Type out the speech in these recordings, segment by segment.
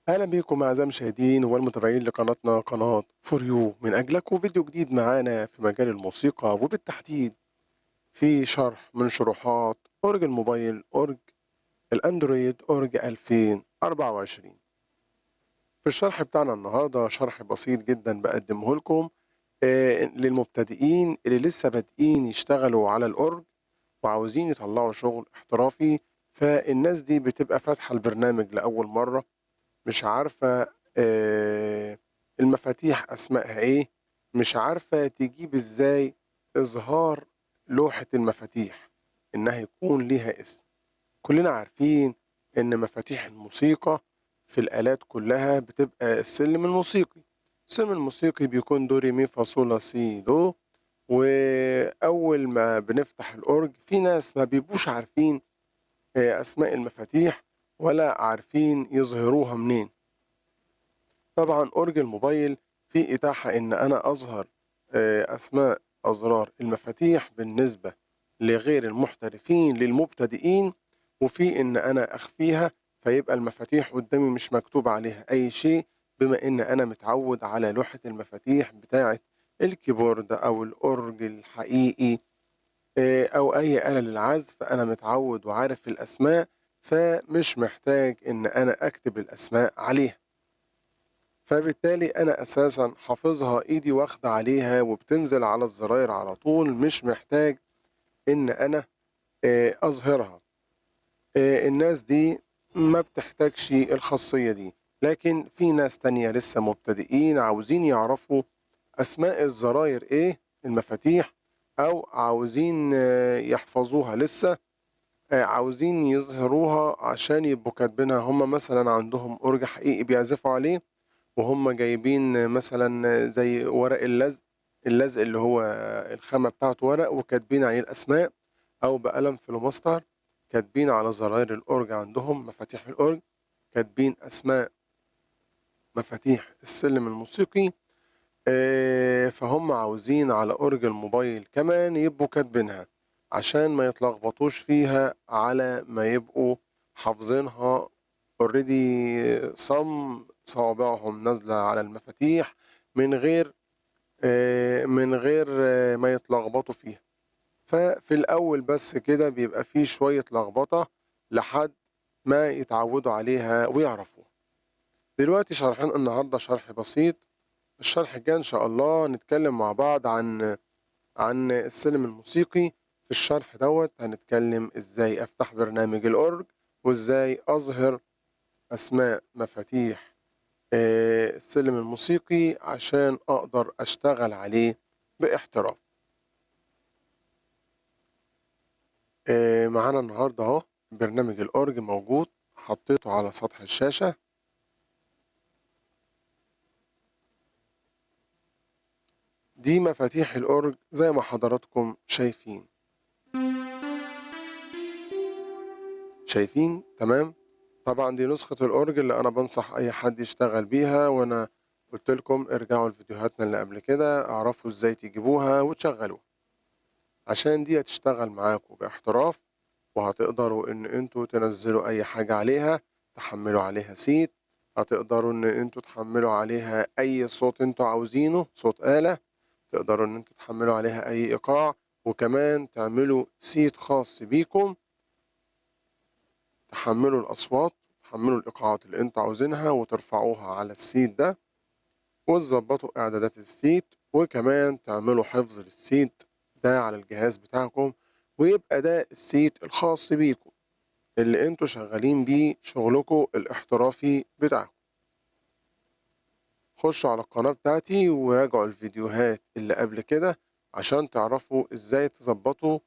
أهلا بيكم أعزائي المشاهدين والمتابعين لقناتنا قناة فور يو من أجلكم فيديو جديد معانا في مجال الموسيقى وبالتحديد في شرح من شروحات أورج الموبايل أورج الأندرويد أورج 2024. في الشرح بتاعنا النهاردة شرح بسيط جدا بقدمه لكم للمبتدئين اللي لسه بادئين يشتغلوا على الأورج وعاوزين يطلعوا شغل احترافي. فالناس دي بتبقى فاتحة البرنامج لأول مرة، مش عارفة المفاتيح أسمائها إيه، مش عارفة تجيب إزاي إظهار لوحة المفاتيح إنها يكون ليها اسم. كلنا عارفين إن مفاتيح الموسيقى في الآلات كلها بتبقى السلم الموسيقي. السلم الموسيقي بيكون دو ري مي فا صول لا سي دو. وأول ما بنفتح الأورج في ناس ما بيبقوش عارفين أسماء المفاتيح ولا عارفين يظهروها منين. طبعًا أورج الموبايل فيه إتاحة إن أنا أظهر أسماء أزرار المفاتيح بالنسبة لغير المحترفين للمبتدئين، وفي إن أنا أخفيها فيبقى المفاتيح قدامي مش مكتوب عليها أي شيء، بما إن أنا متعود على لوحة المفاتيح بتاعة الكيبورد أو الأورج الحقيقي أو أي آلة للعزف. أنا متعود وعارف الأسماء، فمش محتاج إن أنا أكتب الأسماء عليها. فبالتالي أنا أساسًا حافظها، إيدي واخدة عليها وبتنزل على الزراير على طول، مش محتاج إن أنا أظهرها. الناس دي ما بتحتاجش الخاصية دي، لكن في ناس تانية لسه مبتدئين عاوزين يعرفوا أسماء الزراير إيه، المفاتيح، أو عاوزين يحفظوها لسه، عاوزين يظهروها عشان يبقوا كاتبينها. هم مثلًا عندهم أورج حقيقي بيعزفوا عليه وهم جايبين مثلًا زي ورق اللزق اللي هو الخامة بتاعته ورق وكاتبين عليه الأسماء، أو بقلم فلوماستر كاتبين على زراير الأورج عندهم مفاتيح الأورج، كاتبين أسماء مفاتيح السلم الموسيقي. فهُم عاوزين على أورج الموبايل كمان يبقوا كاتبينها، عشان ما يتلخبطوش فيها على ما يبقوا حافظينها already صوابعهم نازلة على المفاتيح من غير ما يتلخبطوا فيها. ففي الأول بس كده بيبقى في شوية لخبطة لحد ما يتعودوا عليها ويعرفوها. دلوقتي شرحنا النهارده شرح بسيط، الشرح الجاي إن شاء الله نتكلم مع بعض عن السلم الموسيقي. في الشرح دوّة هنتكلم إزاي أفتح برنامج الأورج، وإزاي أظهر أسماء مفاتيح السلم الموسيقي عشان أقدر أشتغل عليه باحتراف. معانا النهارده أهو برنامج الأورج موجود، حطيته على سطح الشاشة. دي مفاتيح الأورج زي ما حضراتكم شايفين. شايفين تمام؟ طبعًا دي نسخة الأورج اللي أنا بانصح أي حد يشتغل بيها، وأنا قُلت لكم ارجعوا لفيديوهاتنا اللي قبل كده اعرفوا إزاي تجيبوها وتشغّلوها، عشان دي هتشتغل معاكم باحتراف، وهتقدروا إن أنتم تنزّلوا أي حاجة عليها، تحمّلوا عليها seat، هتقدروا إن أنتم تحمّلوا عليها أي صوت أنتم عاوزينه، صوت آلة، تقدروا إن أنتم تحمّلوا عليها أي إيقاع، وكمان تعملوا seat خاص بيكم تحمّلوا الأصوات، تحمّلوا الإيقاعات اللي أنتم عاوزينها وترفعوها على السيت ده، وتضبّطوا إعدادات السيت، وكمان تعملوا حفظ للسيت ده على الجهاز بتاعكم، ويبقى ده السيت الخاص بيكم، اللي أنتم شغّالين بيه شغلكم الاحترافي بتاعكم. خشوا على القناة بتاعتي وراجعوا الفيديوهات اللي قبل كده عشان تعرفوا إزاي تضبّطوا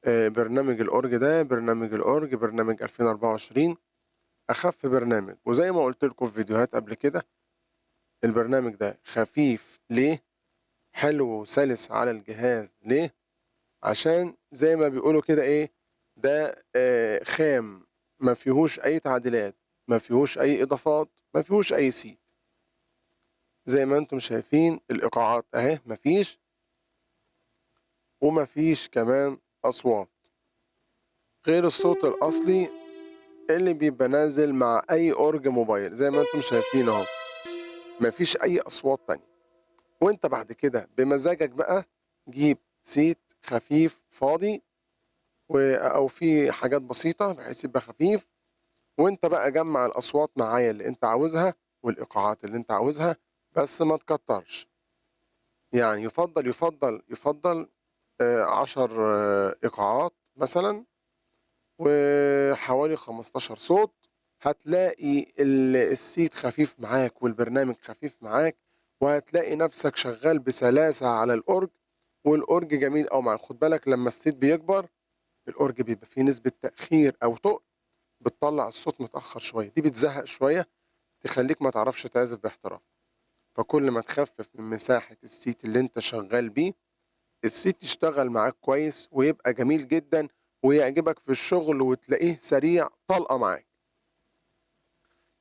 برنامج الأورج ده، برنامج الأورج برنامج 2024 أخف برنامج. وزي ما قُلت لكم في فيديوهات قبل كده، البرنامج ده خفيف ليه؟ حلو وسلس على الجهاز ليه؟ عشان زي ما بيقولوا كده إيه، ده خام، ما فيهوش أي تعديلات، ما فيهوش أي إضافات، ما فيهوش أي صيت. زي ما أنتم شايفين الإيقاعات أهي ما فيش، وما فيش كمان أصوات، غير الصوت الأصلي اللي بيبقى نازل مع أي أورج موبايل زي ما أنتم شايفين أهو، ما فيش أي أصوات تانية. وأنت بعد كده بمزاجك بقى جيب سيت خفيف فاضي أو فيه حاجات بسيطة بحيث يبقى خفيف، وأنت بقى جمّع الأصوات معايا اللي أنت عاوزها والإيقاعات اللي أنت عاوزها، بس ما تكتّرش. يعني يُفضّل 10 إيقاعات مثلًا وحوالي 15 صوت، هتلاقي الصيت خفيف معاك والبرنامج خفيف معاك، وهتلاقي نَفْسك شغّال بسلاسة على الأورج، والأورج جميل أوي معاك. خُد بالك لمّا الصيت بيكبر، الأورج بيبقى فيه نسبة تأخير أو تُقل، بتطلّع الصوت متأخّر شوية، دي بتزهّق شوية، تخلّيك ما تعرفش تعزف باحتراف. فكل ما تخفِّف من مساحة الصيت اللي أنت شغّال بيه، الصيت يشتغل معاك كويس ويبقى جميل جدًا ويعجبك في الشغل وتلاقيه سريع طلقة معاك.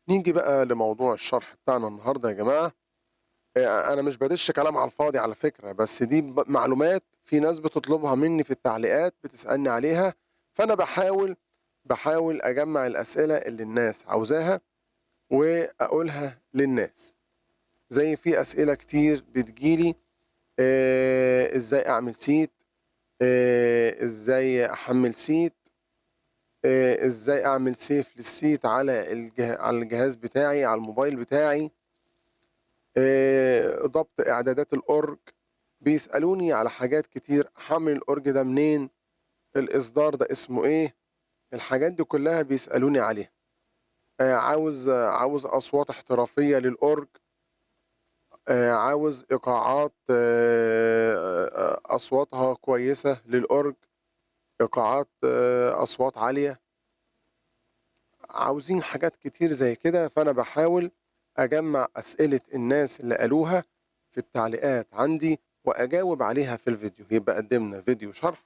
نيجي بقى لموضوع الشرح بتاعنا النهارده يا جماعة. أنا مش بادِش كلام على الفاضي على فكرة، بس دي معلومات في ناس بتطلبها منّي في التعليقات بتسألني عليها، فأنا باحاول أجمّع الأسئلة اللي الناس عاوزاها وأقولها للناس. زي في أسئلة كتير بتيجي لي، إزاي أعمل seat، إزاي أحمّل seat، إزاي أعمل save للseat على على الجهاز بتاعي، على الموبايل بتاعي، ضبط إعدادات الأورج، بيسألوني على حاجات كتير، أحمّل الأورج ده منين، الإصدار ده اسمه إيه، الحاجات دي كلّها بيسألوني عليها. عاوز أصوات احترافية للأورج، عاوز إيقاعات أصواتها كويسة للأورج، إيقاعات أصوات عالية، عاوزين حاجات كتير زي كده، فأنا باحاول أجمّع أسئلة الناس اللي قالوها في التعليقات عندي وأجاوب عليها في الفيديو، يبقى قدّمنا فيديو شرح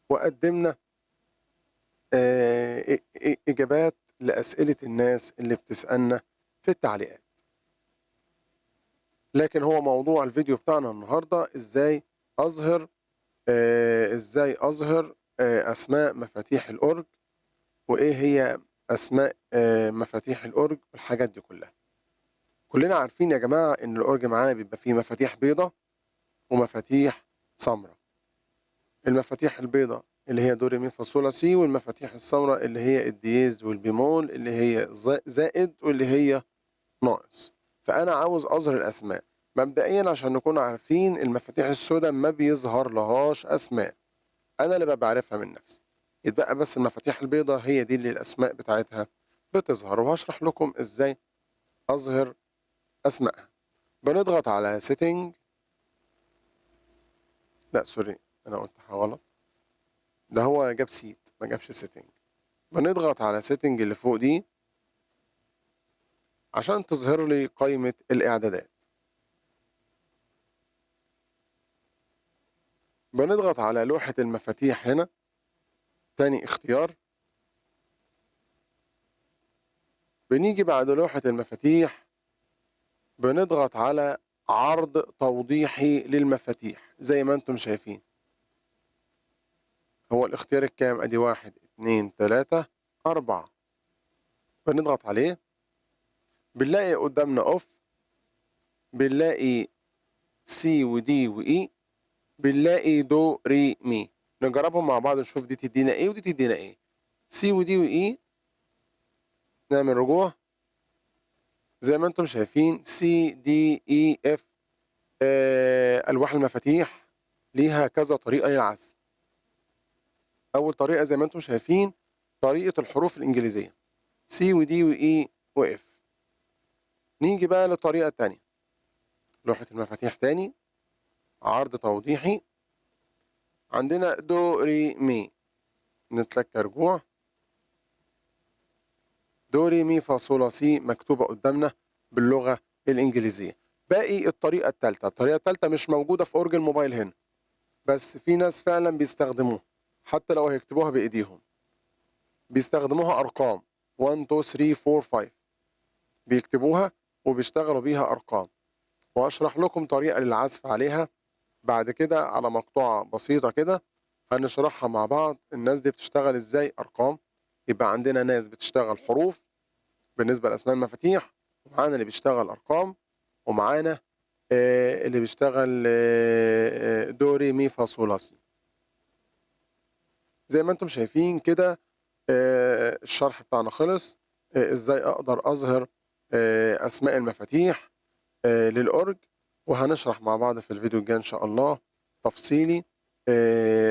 وقدّمنا إجابات لأسئلة الناس اللي بتسألنا في التعليقات. لكن هو موضوع الفيديو بتاعنا النهارده إزاي أظهر أسماء مفاتيح الأورج، وإيه هي أسماء مفاتيح الأورج والحاجات دي كلّها. كلّنا عارفين يا جماعة إن الأورج معانا بيبقى فيه مفاتيح بيضا ومفاتيح سمرا. المفاتيح البيضا اللي هي دو، ري، مي، فا، صول، لا، سي، والمفاتيح السمرا اللي هي الدييز والبيمول اللي هي زائد واللي هي ناقص. فأنا عاوز أظهر الأسماء. مبدئيًا عشان نكون عارفين المفاتيح السودا ما بيظهرلهاش أسماء، أنا اللي بابقى عارفها من نفسي. يتبقى بس المفاتيح البيضا هي دي اللي الأسماء بتاعتها بتظهر، وهاشرح لكم إزاي أظهر أسمائها. بنضغط على setting، لأ sorry، أنا قُلتها غلط، ده هو جاب seat ما جابش setting. بنضغط على setting اللي فوق دي عشان تظهر لي قايمة الإعدادات. بنضغط على لوحة المفاتيح هنا، تاني اختيار. بنيجي بعد لوحة المفاتيح بنضغط على عرض توضيحي للمفاتيح زي ما أنتم شايفين. هو الاختيار الكام؟ أدي 1، 2، 3، 4. بنضغط عليه، بنلاقي قدامنا off، بنلاقي سي ودي وإي، بنلاقي دو، ري، مي. نجربهم مع بعض نشوف دي تدينا إيه ودي تدينا إيه. سي ودي وإي، نعمل رجوع زي ما أنتم شايفين سي دي إي إف. ألواح المفاتيح ليها كذا طريقة للعزف. أول طريقة زي ما أنتم شايفين طريقة الحروف الإنجليزية سي ودي وإي وإف. نيجي بقى للطريقة التانية، لوحة المفاتيح تاني، عرض توضيحي، عندنا دو، ري، مي. نتلك رجوع، دو، ري، مي، فا، صول، لا، سي مكتوبة قدامنا باللغة الإنجليزية. باقي الطريقة التالتة مش موجودة في أورج الموبايل هنا، بس في ناس فعلًا بيستخدموها، حتى لو هيكتبوها بإيديهم. بيستخدموها أرقام 1، 2، 3، 4، 5، بيكتبوها وبيشتغلوا بيها أرقام، وهاشرح لكم طريقة للعزف عليها بعد كده على مقطوعة بسيطة كده هنشرحها مع بعض. الناس دي بتشتغل إزاي أرقام، يبقى عندنا ناس بتشتغل حروف بالنسبة لأسماء المفاتيح، ومعانا اللي بيشتغل أرقام، ومعانا اللي بيشتغل دو، ري، مي، فا، صول، لا، سي. زي ما أنتم شايفين كده الشرح بتاعنا خلص. إزاي أقدر أظهر أسماء المفاتيح للأورج، وهنشرح مع بعض في الفيديو الجاي إن شاء الله تفصيلي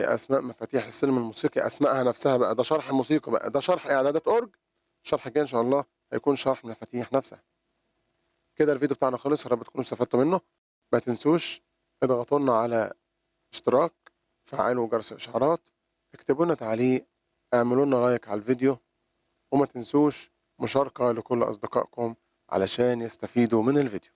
أسماء مفاتيح السلم الموسيقي، أسمائها نفسها بقى. ده شرح موسيقى بقى، ده شرح إعدادات أورج. الشرح الجاي إن شاء الله هيكون شرح المفاتيح نفسها. كده الفيديو بتاعنا خلص، يا رب تكونوا استفدتوا منه. ما تنسوش اضغطوا لنا على اشتراك، فعلوا جرس الإشعارات، اكتبوا لنا تعليق، اعملوا لنا لايك على الفيديو، وما تنسوش مشاركة لكل أصدقائكم علشان يستفيدوا من الفيديو.